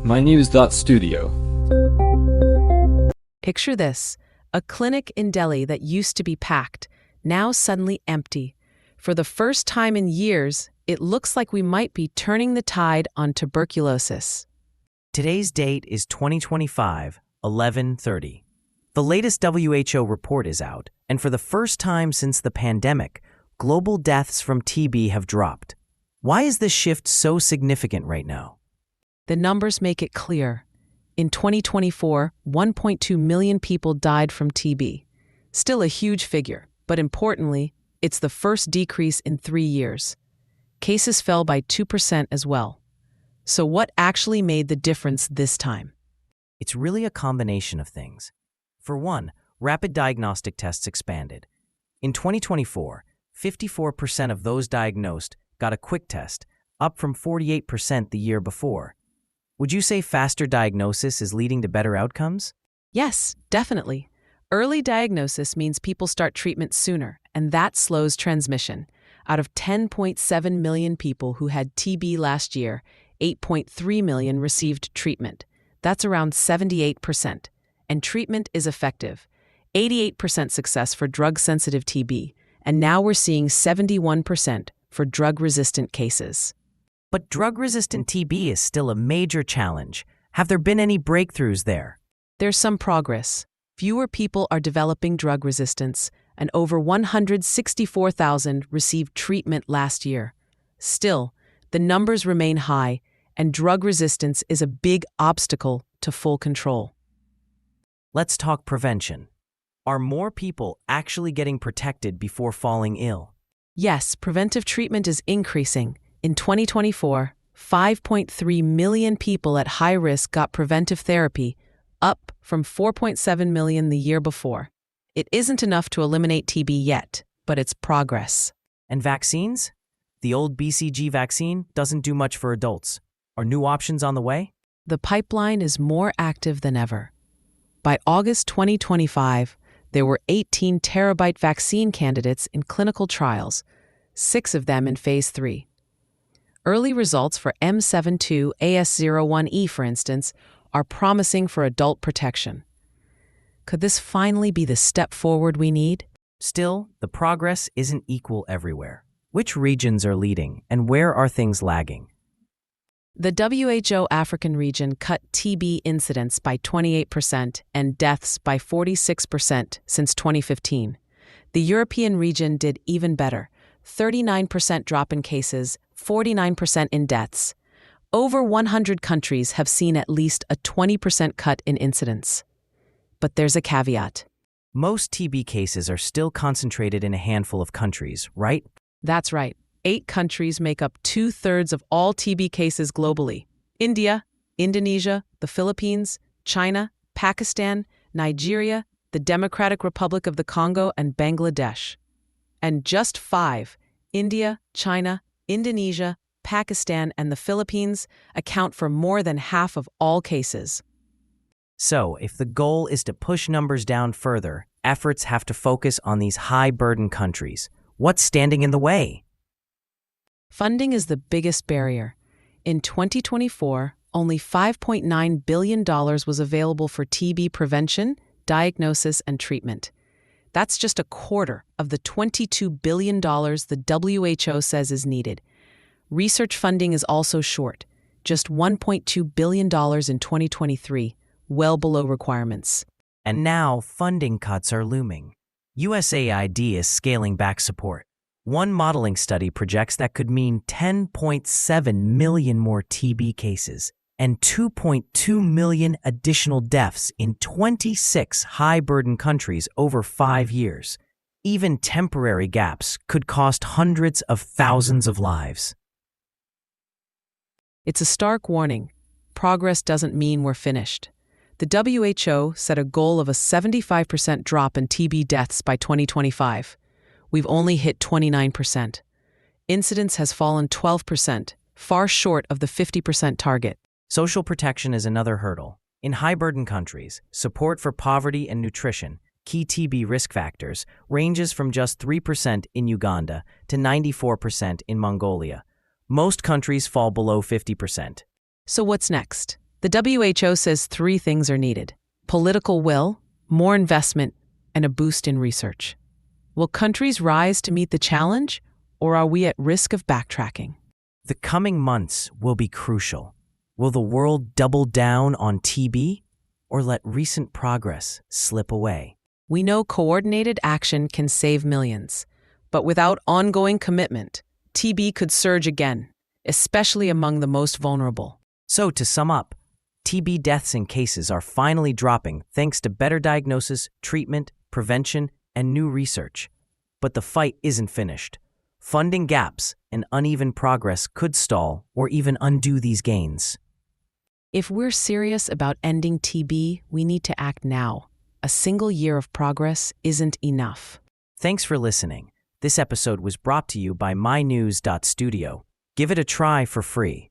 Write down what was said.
mynews.studio. Picture this, a clinic in Delhi that used to be packed, now suddenly empty. For the first time in years, it looks like we might be turning the tide on tuberculosis. Today's date is 2025-11/30. The latest WHO report is out, and for the first time since the pandemic, global deaths from TB have dropped. Why is this shift so significant right now? The numbers make it clear. In 2024, 1.2 million people died from TB. Still a huge figure, but importantly, it's the first decrease in 3 years. Cases fell by 2% as well. So what actually made the difference this time? It's really a combination of things. For one, rapid diagnostic tests expanded. In 2024, 54% of those diagnosed got a quick test, up from 48% the year before. Would you say faster diagnosis is leading to better outcomes? Yes, definitely. Early diagnosis means people start treatment sooner, and that slows transmission. Out of 10.7 million people who had TB last year, 8.3 million received treatment. That's around 78%. And treatment is effective. 88% success for drug-sensitive TB, and now we're seeing 71% for drug-resistant cases. But drug-resistant TB is still a major challenge. Have there been any breakthroughs there? There's some progress. Fewer people are developing drug resistance, and over 164,000 received treatment last year. Still, the numbers remain high, and drug resistance is a big obstacle to full control. Let's talk prevention. Are more people actually getting protected before falling ill? Yes, preventive treatment is increasing. In 2024, 5.3 million people at high risk got preventive therapy, up from 4.7 million the year before. It isn't enough to eliminate TB yet, but it's progress. And vaccines? The old BCG vaccine doesn't do much for adults. Are new options on the way? The pipeline is more active than ever. By August 2025, there were 18 terabyte vaccine candidates in clinical trials, 6 of them in phase 3. Early results for M72AS01E, for instance, are promising for adult protection. Could this finally be the step forward we need? Still, the progress isn't equal everywhere. Which regions are leading, and where are things lagging? The WHO African region cut TB incidence by 28% and deaths by 46% since 2015. The European region did even better, 39% drop in cases, 49% in deaths. Over 100 countries have seen at least a 20% cut in incidence. But there's a caveat. Most TB cases are still concentrated in a handful of countries, right? That's right. 8 countries make up 2/3 of all TB cases globally. India, Indonesia, the Philippines, China, Pakistan, Nigeria, the Democratic Republic of the Congo, and Bangladesh. And just 5, India, China, Indonesia, Pakistan, and the Philippines, account for more than half of all cases. So, if the goal is to push numbers down further, efforts have to focus on these high-burden countries. What's standing in the way? Funding is the biggest barrier. In 2024, only $5.9 billion was available for TB prevention, diagnosis, and treatment. That's just a quarter of the $22 billion the WHO says is needed. Research funding is also short, just $1.2 billion in 2023, well below requirements. And now, funding cuts are looming. USAID is scaling back support. One modeling study projects that could mean 10.7 million more TB cases and 2.2 million additional deaths in 26 high-burden countries over 5 years. Even temporary gaps could cost hundreds of thousands of lives. It's a stark warning. Progress doesn't mean we're finished. The WHO set a goal of a 75% drop in TB deaths by 2025. We've only hit 29%. Incidence has fallen 12%, far short of the 50% target. Social protection is another hurdle. In high-burden countries, support for poverty and nutrition, key TB risk factors, ranges from just 3% in Uganda to 94% in Mongolia. Most countries fall below 50%. So what's next? The WHO says three things are needed: political will, more investment, and a boost in research. Will countries rise to meet the challenge, or are we at risk of backtracking? The coming months will be crucial. Will the world double down on TB or let recent progress slip away? We know coordinated action can save millions, but without ongoing commitment, TB could surge again, especially among the most vulnerable. So, to sum up, TB deaths and cases are finally dropping thanks to better diagnosis, treatment, prevention, and new research. But the fight isn't finished. Funding gaps and uneven progress could stall or even undo these gains. If we're serious about ending TB, we need to act now. A single year of progress isn't enough. Thanks for listening. This episode was brought to you by mynews.studio. Give it a try for free.